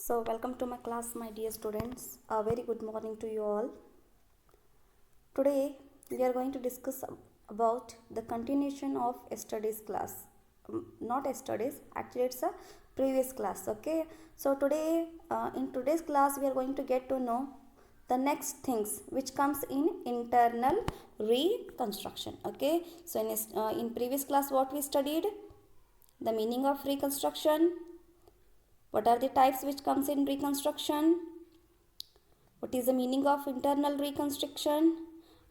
So, welcome to my class, my dear students. A very good morning to you all. Today, we are going to discuss about the continuation of yesterday's class. Not yesterday's, actually, it's a previous class. Okay. So, today, in today's class, we are going to get to know the next things which comes in internal reconstruction. Okay. So, in previous class, what we studied? The meaning of reconstruction. What are the types which comes in reconstruction? What is the meaning of internal reconstruction?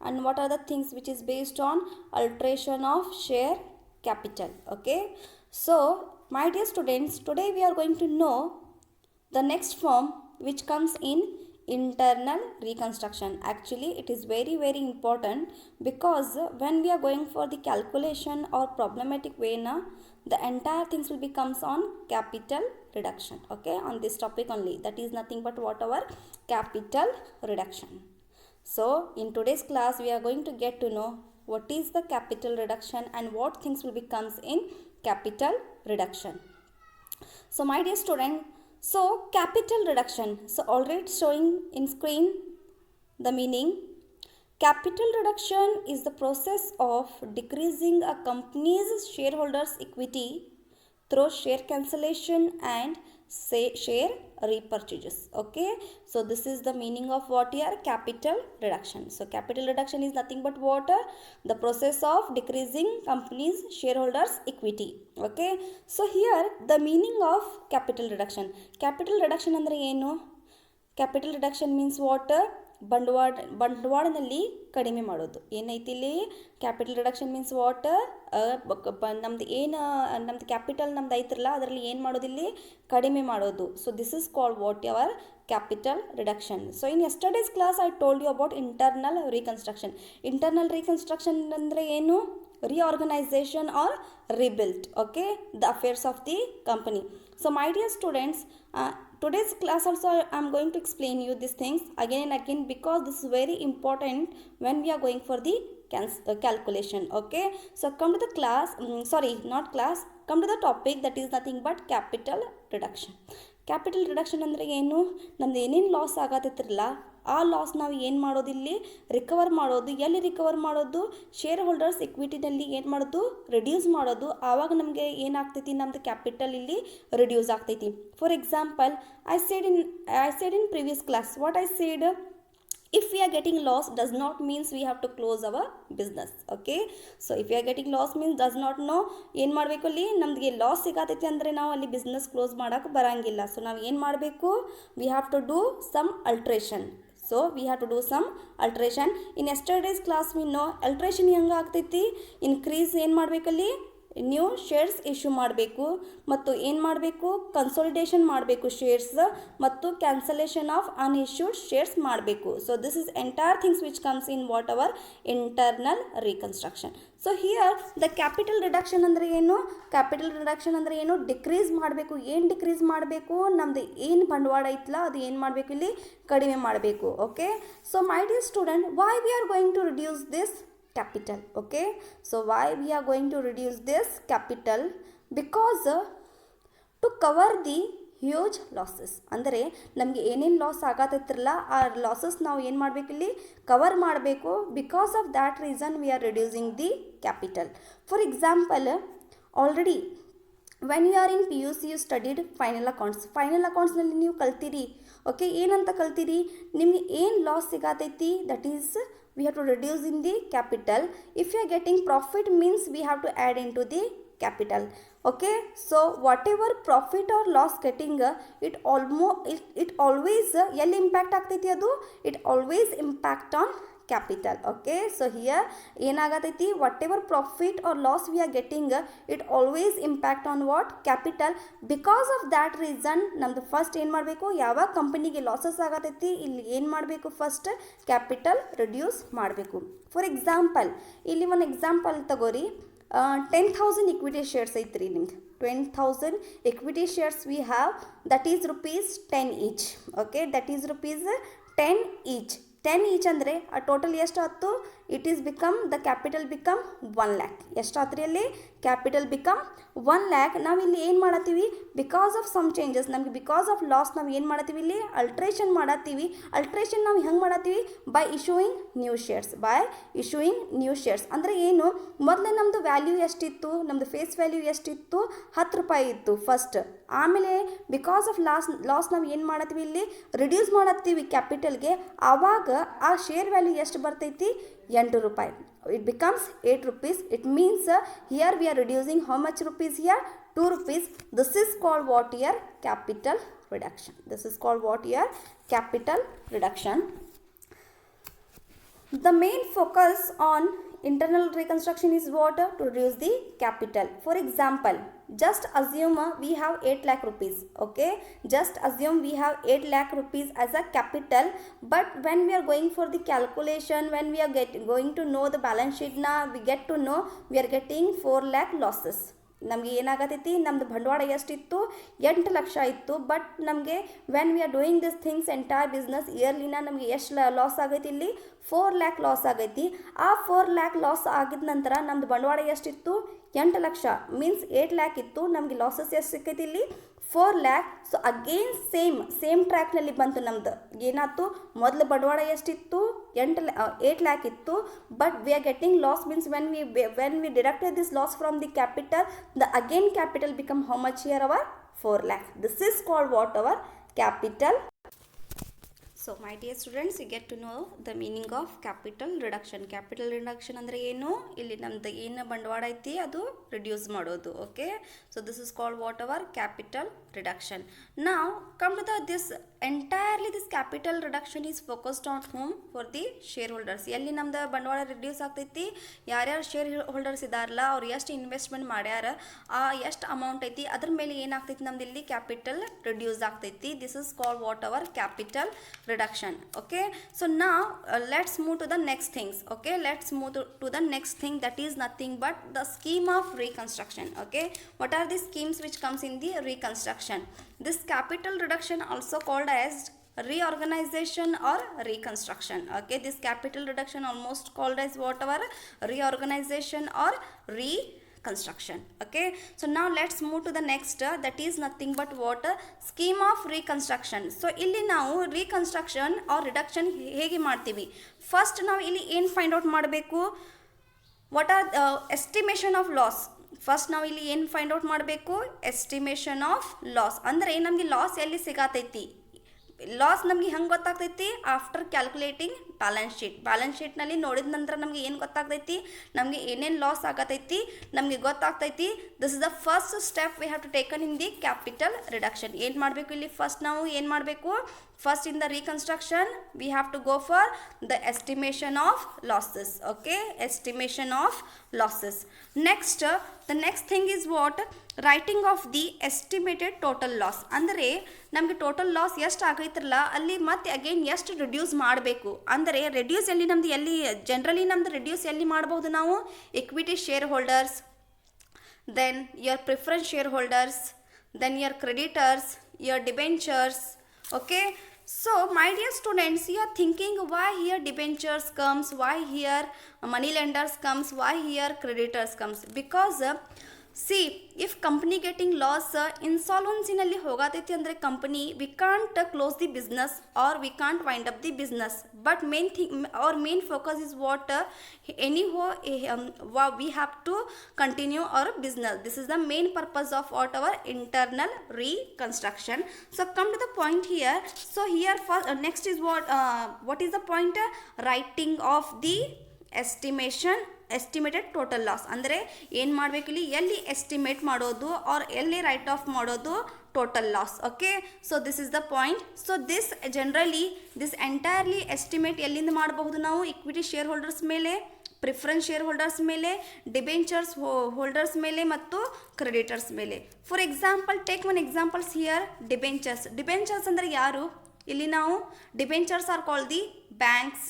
And what are the things which is based on alteration of share capital? Okay. So, my dear students, today we are going to know the next form which comes in internal reconstruction. Actually, it is very important because when we are going for the calculation or problematic way na, the entire things will becomes on capital reduction. Okay, on this topic only. That is nothing but what our capital reduction. So, in today's class, we are going to get to know what is the capital reduction and what things will becomes in capital reduction. So, my dear student, so capital reduction. So, already showing in screen the meaning. Capital reduction is the process of decreasing a company's shareholders' equity through share cancellation and share repurchases. Okay, so this is the meaning of what here capital reduction. So capital reduction is nothing but what the process of decreasing company's shareholders equity. Okay, so here the meaning of capital reduction andre ಏನು? Capital reduction means what? ಬಂಡವಾಳದಲ್ಲಿ ಕಡಿಮೆ ಮಾಡೋದು. ಏನೈತಿ ಇಲ್ಲಿ capital reduction means what? ನಮ್ದು ಏನು ನಮ್ದು capital ನಮ್ದು ಐತ್ರಲ್ಲ ಅದರಲ್ಲಿ ಏನು ಮಾಡೋದಿಲ್ಲಿ ಕಡಿಮೆ ಮಾಡೋದು. So this is called what your capital reduction. So in yesterday's class I told you about internal reconstruction. Internal reconstruction andre ಏನು? Reorganization or rebuild. Okay, the affairs of the company. So my dear students, today's class also I am going to explain you these things again and again because this is very important when we are going for the calculation. Okay, so come to the class, not class, come to the topic, that is nothing but capital reduction. Capital reduction ಅಂದರೆ ಏನು? ನಮ್ದು ಏನೇನು loss ಆಗತ್ತಿರಲ್ಲ ಆ loss ನಾವು ಏನು ಮಾಡೋದಿಲ್ಲಿ recover ಮಾಡೋದು. ಎಲ್ಲಿ recover ಮಾಡೋದು? ಶೇರ್ ಹೋಲ್ಡರ್ಸ್ ಇಕ್ವಿಟಿನಲ್ಲಿ ಏನು ಮಾಡೋದು? ರಿಡ್ಯೂಸ್ ಮಾಡೋದು. ಆವಾಗ ನಮಗೆ ಏನಾಗ್ತೈತಿ? ನಮ್ಮದು ಕ್ಯಾಪಿಟಲ್ ಇಲ್ಲಿ ರಿಡ್ಯೂಸ್ ಆಗ್ತೈತಿ. For example I said in previous class what I said, if we are getting loss does not means we have to close our business. Okay, so if we are getting loss means does not know ಏನು ಮಾಡಬೇಕು ಅಲ್ಲಿ ನಮಗೆ loss ಸಿಗತೈತಿ ಅಂದರೆ ನಾವು ಅಲ್ಲಿ business close ಮಾಡೋಕೆ ಬರಂಗಿಲ್ಲ. ಸೊ ನಾವು ಏನು ಮಾಡಬೇಕು? We have to do some alteration. So we have to do some alteration. In yesterday's class we know alteration ಹೆಂಗೆ ಆಗ್ತೈತಿ? ಇನ್ಕ್ರೀಸ್ ಏನು ಮಾಡಬೇಕಲ್ಲಿ ನ್ಯೂ ಶೇರ್ಸ್ ಇಶ್ಯೂ ಮಾಡಬೇಕು ಮತ್ತು ಏನು ಮಾಡಬೇಕು? ಕನ್ಸಾಲಿಡೇಷನ್ ಮಾಡಬೇಕು ಶೇರ್ಸ್ ಮತ್ತು ಕ್ಯಾನ್ಸಲೇಷನ್ ಆಫ್ ಅನ್ಇಶ್ಯೂಡ್ ಶೇರ್ಸ್ ಮಾಡಬೇಕು. So this is entire things which comes in what our internal reconstruction. So here the capital reduction ಅಂದರೆ ಏನು? ಕ್ಯಾಪಿಟಲ್ ರಿಡಕ್ಷನ್ ಅಂದರೆ ಏನು? ಡಿಕ್ರೀಸ್ ಮಾಡಬೇಕು. ಏನು ಡಿಕ್ರೀಸ್ ಮಾಡಬೇಕು? ನಮ್ಮದು ಏನು ಬಂಡವಾಳ ಐತಲ್ಲ ಅದು ಏನು ಮಾಡಬೇಕು? ಇಲ್ಲಿ ಕಡಿಮೆ ಮಾಡಬೇಕು. Okay, so my dear student, why we are going to reduce this capital? Okay, so why we are going to reduce this capital? Because to cover the huge losses. ಅಂದರೆ ನಮಗೆ ಏನೇನು ಲಾಸ್ ಆಗತ್ತಿರಲ್ಲ ಆ ಲಾಸಸ್ ನಾವು ಏನು ಮಾಡಬೇಕು? ಇಲ್ಲಿ cover ಮಾಡಬೇಕು. Because of that reason we are reducing the capital. For example, already when you are in PUC you studied final accounts. Final ಅಕೌಂಟ್ಸ್ನಲ್ಲಿ ನೀವು ಕಲ್ತೀರಿ. ಓಕೆ, ಏನಂತ ಕಲ್ತೀರಿ? ನಿಮಗೆ ಏನು ಲಾಸ್ ಸಿಗತೈತಿ that is we have to reduce in the capital. If you are getting profit means we have to add into the capital. Okay, so whatever profit or loss getting it always ಎಲ್ಲಿ impact ಆಗ್ತೈತಿ? ಅದು it always impact on capital. Okay, so here ಏನಾಗತೈತಿ? whatever profit or loss we are getting it always impact on what? capital. because of that reason ನಮ್ದು first ಏನು ಮಾಡಬೇಕು? ಯಾವ ಕಂಪನಿಗೆ losses ಆಗತೈತಿ ಇಲ್ಲಿ ಏನು ಮಾಡಬೇಕು? ಫಸ್ಟ್ ಕ್ಯಾಪಿಟಲ್ ರಿಡ್ಯೂಸ್ ಮಾಡಬೇಕು. ಫಾರ್ ಎಕ್ಸಾಂಪಲ್ ಇಲ್ಲಿ ಒಂದು ಎಕ್ಸಾಂಪಲ್ ತಗೋರಿ. 10,000 equity shares ಐತ್ರಿ ನಿಮ್ದು. 10,000 equity shares we have, that is rupees 10 each. Okay, that is rupees 10 each. 10 each ಅಂದರೆ ಆ ಟೋಟಲ್ ಎಷ್ಟು ಆಯ್ತು? It is become the capital become 1 lakh. ಎಷ್ಟಾತ್ರಿ ಅಲ್ಲಿ ಕ್ಯಾಪಿಟಲ್ ಬಿಕಮ್ 1 lakh. ನಾವಿಲ್ಲಿ ಏನು ಮಾಡತ್ತೀವಿ, ಬಿಕಾಸ್ ಆಫ್ ಸಮ್ ಚೇಂಜಸ್, ನಮಗೆ ಬಿಕಾಸ್ ಆಫ್ ಲಾಸ್ ನಾವು ಏನು ಮಾಡತ್ತೀವಿ, ಇಲ್ಲಿ ಅಲ್ಟ್ರೇಷನ್ ಮಾಡತ್ತೀವಿ. ಅಲ್ಟ್ರೇಷನ್ ನಾವು ಹೆಂಗೆ ಮಾಡತ್ತೀವಿ, by issuing new shares. By issuing new shares ಅಂದರೆ ಏನು, ಮೊದಲೇ ನಮ್ಮದು ವ್ಯಾಲ್ಯೂ ಎಷ್ಟಿತ್ತು, ನಮ್ಮದು ಫೇಸ್ ವ್ಯಾಲ್ಯೂ ಎಷ್ಟಿತ್ತು, 10 ರೂಪಾಯಿ ಇತ್ತು ಫಸ್ಟ್. ಆಮೇಲೆ ಬಿಕಾಸ್ ಆಫ್ ಲಾಸ್ ನಾವು ಏನು ಮಾಡತ್ತೀವಿ, ಇಲ್ಲಿ ರಿಡ್ಯೂಸ್ ಮಾಡತ್ತೀವಿ ಕ್ಯಾಪಿಟಲ್ಗೆ. ಆವಾಗ ಆ ಶೇರ್ ವ್ಯಾಲ್ಯೂ ಎಷ್ಟು ಬರ್ತೈತಿ, 8 ರೂಪಾಯಿ. it becomes 8 rupees. It means here we are reducing how much rupees here, 2 rupees. This is called what here, capital reduction. This is called what here, capital reduction. The main focus on internal reconstruction is what, to reduce the capital. For example, just assume we have 8 lakh rupees. Okay, just assume we have 8 lakh rupees as a capital, but when we are going for the calculation, when we are going to know the balance sheet na, we get to know we are getting 4 lakh losses. ನಮಗೆ ಏನಾಗತೈತಿ, ನಮ್ಮದು ಬಂಡವಾಳ ಎಷ್ಟಿತ್ತು, 8 ಲಕ್ಷ ಇತ್ತು. But ನಮಗೆ when we are doing this things entire business ಇಯರ್ಲಿನ ನಮಗೆ ಎಷ್ಟು loss ಆಗೈತಿ, ಇಲ್ಲಿ 4 lakh ಲಾಸ್ ಆಗೈತಿ. ಆ 4 lakh ಲಾಸ್ ಆಗಿದ ನಂತರ ನಮ್ಮದು ಬಂಡವಾಳ ಎಷ್ಟಿತ್ತು, 8 ಲಕ್ಷ. ಮೀನ್ಸ್ 8 lakh ಇತ್ತು, ನಮಗೆ ಲಾಸಸ್ ಎಷ್ಟು ಸಿಕ್ಕೈತಿ, ಇಲ್ಲಿ 4 lakh. ಸೊ ಅಗೇನ್ ಸೇಮ್ ಟ್ರ್ಯಾಕ್ನಲ್ಲಿ ಬಂತು ನಮ್ದು. ಏನಾಯ್ತು, ಮೊದಲು ಬಂಡವಾಳ ಎಷ್ಟಿತ್ತು, 8 lakh ಇತ್ತು. But we are getting loss, means when we deducted this loss from the capital, the again capital become how much here, our 4 lakh. This is called what, our capital. So my dear students, you get to know the meaning of capital reduction. Capital reduction ಅಂದರೆ ಏನು, ಇಲ್ಲಿ ನಮ್ದು ಏನು ಬಂಡವಾಳ ಐತಿ ಅದು reduce ಮಾಡೋದು. Okay, so this is called what, our capital reduction. Now come to this entirely, this capital reduction is focused on whom, for the shareholders. ಎಲ್ಲಿ ನಮ್ದು ಬಂಡವಾಳ ರಿಡ್ಯೂಸ್ ಆಗ್ತೈತಿ, ಯಾರ್ಯಾರು ಶೇರ್ ಹೋಲ್ಡರ್ಸ್ ಇದಾರಲ್ಲ ಅವ್ರು ಎಷ್ಟು ಇನ್ವೆಸ್ಟ್ಮೆಂಟ್ ಮಾಡ್ಯಾರ, ಆ ಎಷ್ಟು ಅಮೌಂಟ್ ಐತಿ ಅದ್ರ ಮೇಲೆ ಏನಾಗ್ತೈತಿ, ನಮ್ದು ಇಲ್ಲಿ ಕ್ಯಾಪಿಟಲ್ ರಿಡ್ಯೂಸ್ ಆಗ್ತೈತಿ. This is called what, our capital reduction. Okay, so now let's move to the next things. Okay, let's move to the next thing, that is nothing but the scheme of reconstruction. Okay, what are the schemes which comes in the reconstruction? This capital reduction also called as reorganization or reconstruction. Okay, this capital reduction almost called as what, our reorganization or reconstruction. Okay, so now let's move to the next, that is nothing but what, scheme of reconstruction. So ಇಲ್ಲಿ ನಾವು reconstruction or reduction ಹೇಗೆ ಮಾಡ್ತೀವಿ, first ನಾವು ಇಲ್ಲಿ ಏನು find out ಮಾಡಬೇಕು, what are estimation of loss. First ನಾವು ಇಲ್ಲಿ ಏನು ಫೈಂಡ್ ಔಟ್ ಮಾಡಬೇಕು, ಎಸ್ಟಿಮೇಷನ್ ಆಫ್ ಲಾಸ್. ಅಂದರೆ ನಮಗೆ ಲಾಸ್ ಎಲ್ಲಿ ಸಿಗತೈತಿ, ಲಾಸ್ ನಮಗೆ ಹೆಂಗೆ ಗೊತ್ತಾಗ್ತೈತಿ, ಆಫ್ಟರ್ ಕ್ಯಾಲ್ಕುಲೇಟಿಂಗ್ ಬ್ಯಾಲೆನ್ಸ್ ಶೀಟ್ನಲ್ಲಿ ನೋಡಿದ ನಂತರ ನಮಗೆ ಏನು ಗೊತ್ತಾಗ್ತೈತಿ, ನಮಗೆ ಏನೇನು ಲಾಸ್ ಆಗತೈತಿ ನಮಗೆ ಗೊತ್ತಾಗ್ತೈತಿ. This is the first step we have to taken in the capital reduction. ಏನು ಮಾಡಬೇಕು ಇಲ್ಲಿ, ಫಸ್ಟ್ ನಾವು ಏನು ಮಾಡಬೇಕು, first in the reconstruction we have to go for the estimation of losses. Okay, estimation of losses. Next the next thing is what, writing of the estimated total loss. ಅಂದರೆ ನಮಗೆ total loss ಎಷ್ಟು ಆಗೈತ್ರಲ್ಲ ಅಲ್ಲಿ ಮತ್ತೆ again ಎಷ್ಟು reduce ಮಾಡಬೇಕು. ಅಂದರೆ reduce ಎಲ್ಲಿ ನಮ್ದು, ಎಲ್ಲಿ ಜನರಲಿ ನಮ್ದು ರಿಡ್ಯೂಸ್ ಎಲ್ಲಿ ಮಾಡ್ಬೋದು ನಾವು, equity share holders, then your preference share holders, then your creditors, your debentures. Okay, so my dear students, you are thinking why here debentures comes, why here money lenders comes, why here creditors comes, because see, if company getting loss, insolvency ನಲ್ಲಿ ಹೋಗತೈತಿ ಅಂದರೆ company we can't close the business or we can't wind up the business, but main thing, our main focus is what, anyhow we have to continue our business. This is the main purpose of what, our internal reconstruction. So come to the point here. So here first, next is what is the point, writing of the estimated total loss. ಅಂದರೆ ಏನು ಮಾಡಬೇಕು ಇಲ್ಲಿ, ಎಲ್ಲಿ estimate ಮಾಡೋದು R ಎಲ್ಲಿ right of ಮಾಡೋದು total loss. Okay, so this is the point. So this generally this entirely estimate ಎಲ್ಲಿಂದ ಮಾಡಬಹುದು ನಾವು, ಇಕ್ವಿಟಿ ಶೇರ್ ಹೋಲ್ಡರ್ಸ್ ಮೇಲೆ, ಪ್ರಿಫರೆನ್ಸ್ ಶೇರ್ ಹೋಲ್ಡರ್ಸ್ ಮೇಲೆ, ಡಿಬೆಂಚರ್ಸ್ ಹೋಲ್ಡರ್ಸ್ ಮೇಲೆ ಮತ್ತು ಕ್ರೆಡಿಟರ್ಸ್ ಮೇಲೆ. For example, take one examples here, debentures ಅಂದರೆ ಯಾರು, ಇಲ್ಲಿ ನಾವು debentures are called the banks,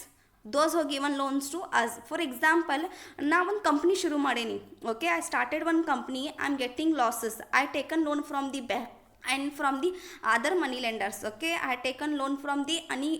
those who given loans to us. For example, now one company ಶುರು ಮಾಡೇನಿ. Okay, I started one company, I am getting losses, I taken loan from the and from the other money lenders. Okay, I had taken loan from the any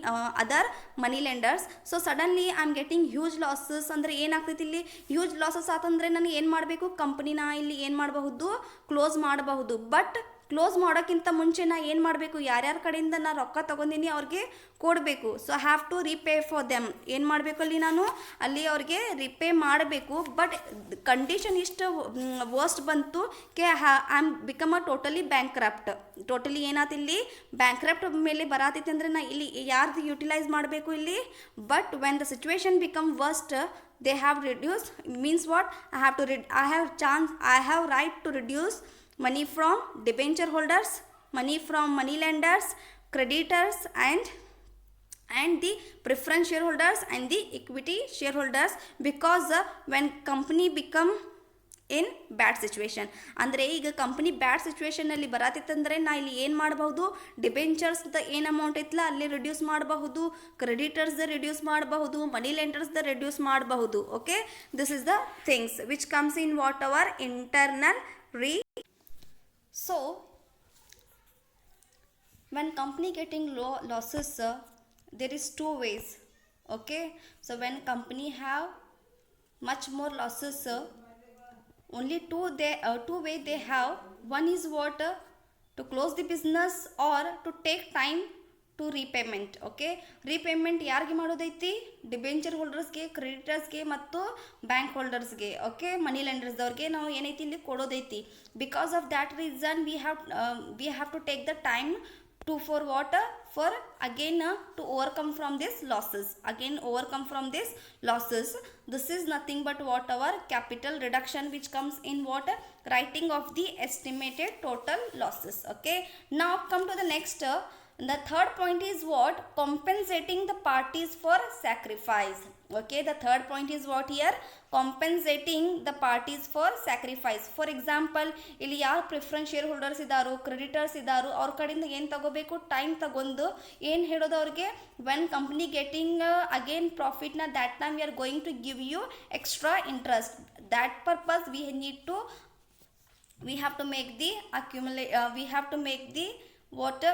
other money lenders. So suddenly I am getting huge losses. ಅಂದರೆ ಏನಾಗ್ತೈತಿ ಇಲ್ಲಿ huge losses ಆತಂದ್ರೆ ನಾನು ಏನು ಮಾಡಬೇಕು, ಕಂಪ್ನಿನ ಇಲ್ಲಿ ಏನು ಮಾಡಬಹುದು, ಕ್ಲೋಸ್ ಮಾಡಬಹುದು. ಬಟ್ ಕ್ಲೋಸ್ ಮಾಡೋಕ್ಕಿಂತ ಮುಂಚೆ ನಾ ಏನು ಮಾಡಬೇಕು, ಯಾರ್ಯಾರ ಕಡೆಯಿಂದ ನಾನು ರೊಕ್ಕ ತೊಗೊಂಡಿನಿ ಅವ್ರಿಗೆ ಕೊಡಬೇಕು. So have to repay for them. ಏನು ಮಾಡಬೇಕು ಅಲ್ಲಿ ನಾನು ಅಲ್ಲಿ ಅವ್ರಿಗೆ ರಿಪೇ ಮಾಡಬೇಕು. ಬಟ್ ಕಂಡೀಷನ್ ಇಷ್ಟು ವರ್ಸ್ಟ್ ಬಂತು ಕೆ I am become a totally bankrupt. Totally ಏನಾಯ್ತು ಇಲ್ಲಿ ಬ್ಯಾಂಕ್ರಪ್ಟ್ ಮೇಲೆ ಬರಾತೈತಿ ಅಂದರೆ ನಾ ಇಲ್ಲಿ ಯಾರ್ದು ಯುಟಿಲೈಸ್ ಮಾಡಬೇಕು ಇಲ್ಲಿ. But when the situation become worst they have reduced, means what, I have right to reduce money from debenture holders, money from money lenders, creditors, and the preference shareholders and the equity shareholders, because when company become in bad situation. ಅಂದರೆ ಈಗ company ಬ್ಯಾಡ್ ಸಿಚುವೇಶನಲ್ಲಿ ಬರತ್ತಿತ್ತಂದರೆ ನಾ ಇಲ್ಲಿ ಏನು ಮಾಡಬಹುದು, ಡಿಬೆಂಚರ್ಸ್ದ ಏನು amount ಐತಲ್ಲ ಅಲ್ಲಿ reduce ಮಾಡಬಹುದು, ಕ್ರೆಡಿಟರ್ಸ್ದ ರಿಡ್ಯೂಸ್ ಮಾಡಬಹುದು, ಮನಿ ಲೆಂಡರ್ಸ್ದ ರಿಡ್ಯೂಸ್ ಮಾಡಬಹುದು. Okay, this is the things which comes in what our internal So when company getting losses, there is two ways. Okay, so when company have much more losses, only two way they have. One is what, to close the business or to take time to repayment. Okay, repayment ಯಾರಿಗೆ ಮಾಡೋದೈತಿ, debenture ಹೋಲ್ಡರ್ಸ್ಗೆ, ಕ್ರೆಡಿಟರ್ಸ್ಗೆ ಮತ್ತು bank ಹೋಲ್ಡರ್ಸ್ಗೆ. Okay, ಮನಿ ಲೆಂಡರ್ಸ್ದವ್ರಿಗೆ ನಾವು ಏನೈತಿ ಇಲ್ಲಿ ಕೊಡೋದೈತಿ. Because of that reason we have to take the time to for what, for again to overcome from this losses, This is nothing but what our capital reduction, which comes in what, writing of the estimated total losses. Okay, now come to the next. The third point is what, compensating the parties for sacrifice. Okay, the third point is what here, compensating the parties for sacrifice. For example, ಇಲ್ಲಿ ಯಾರು preference share holders ಇದ್ದಾರೋ, creditors ಇದ್ದಾರೋ, ಅವ್ರ ಕಡೆಯಿಂದ ಏನು ತಗೋಬೇಕು, time ತಗೊಂಡು ಏನು ಹೇಳೋದು ಅವ್ರಿಗೆ, ವೆನ್ ಕಂಪ್ನಿ ಗೆಟಿಂಗ್ ಅಗೇನ್ ಪ್ರಾಫಿಟ್ನ, that time we are going to give you extra interest. That purpose we have to make the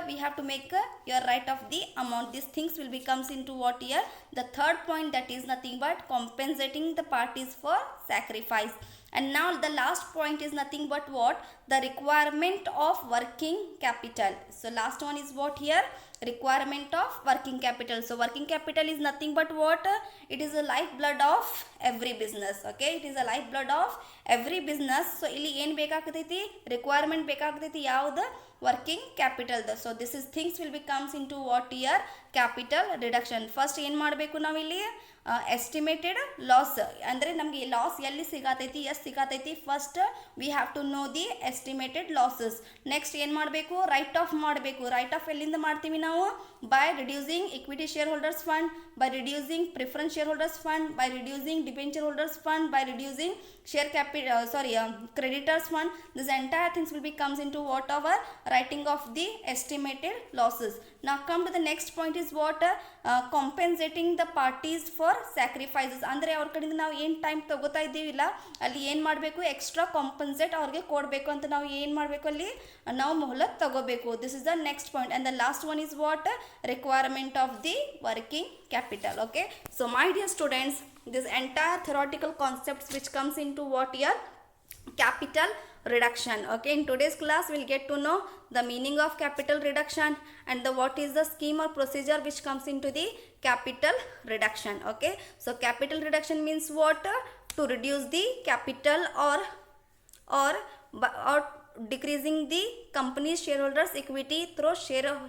we have to make your right of the amount. These things will becomes into what here, the third point, that is nothing but compensating the parties for sacrifice. And now the last point is nothing but what, the requirement of working capital. So last one is what here, requirement of working capital. So working capital is nothing but what, it is a lifeblood of every business. Okay, it is a lifeblood of every business. So ಇಲ್ಲಿ ಏನು ಬೇಕಾಗ್ತೈತಿ, requirement ಬೇಕಾಗ್ತೈತಿ, ಯಾವುದು, working ಕ್ಯಾಪಿಟಲ್ದ. So this is things will becomes in to what year capital reduction. First ಏನು ಮಾಡಬೇಕು ನಾವಿಲ್ಲಿ, estimated loss, ಅಂದರೆ ನಮಗೆ ಲಾಸ್ ಎಲ್ಲಿ ಸಿಗತೈತಿ, ಎಷ್ಟು ಸಿಗತೈತಿ, first we have to know the estimated losses. Next ಏನು ಮಾಡಬೇಕು, ರೈಟ್ ಆಫ್ ಮಾಡಬೇಕು. ರೈಟ್ ಆಫ್ ಎಲ್ಲಿಂದ ಮಾಡ್ತೀವಿ ನಾವು, by reducing equity share holders fund, by reducing preference share holders fund, by reducing debenture holders fund, by reducing creditors fund. This entire things will be comes into what, our writing of the estimated losses. Now come to the next point is what, compensating the parties for sacrifices. ಅಂದರೆ ಅವ್ರ ಕಡೆಯಿಂದ ನಾವು ಏನು time ತಗೋತಾ ಇದ್ದೀವಿಲ್ಲ ಅಲ್ಲಿ ಏನು ಮಾಡಬೇಕು, extra compensate ಅವ್ರಿಗೆ ಕೊಡಬೇಕು ಅಂತ ನಾವು ಏನು ಮಾಡಬೇಕು, ಅಲ್ಲಿ ನಾವು ಮೊಹಲತ್ ತಗೋಬೇಕು. This is the next point. And the last one is what, requirement of the working capital. Okay, so my dear students, this entire theoretical concepts which comes into what here, capital reduction. Okay, in today's class we'll get to know the meaning of capital reduction and the what is the scheme or procedure which comes into the capital reduction. Okay, so capital reduction means what, to reduce the capital or decreasing the company's shareholders equity through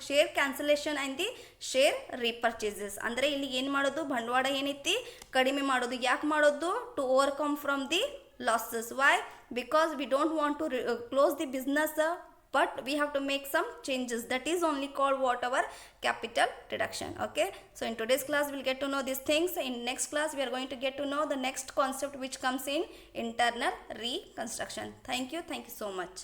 share cancellation and the share repurchases. ಅಂದರೆ ಇಲ್ಲಿ ಏನು ಮಾಡೋದು, ಬಂಡವಾಳ ಏನೈತಿ ಕಡಿಮೆ ಮಾಡೋದು. ಯಾಕೆ ಮಾಡೋದು, to overcome from the losses. Why? Because we don't want to close the business, but we have to make some changes. That is only called what, our capital reduction. Okay, so in today's class we'll get to know these things. In next class we are going to get to know the next concept which comes in internal reconstruction. Thank you so much.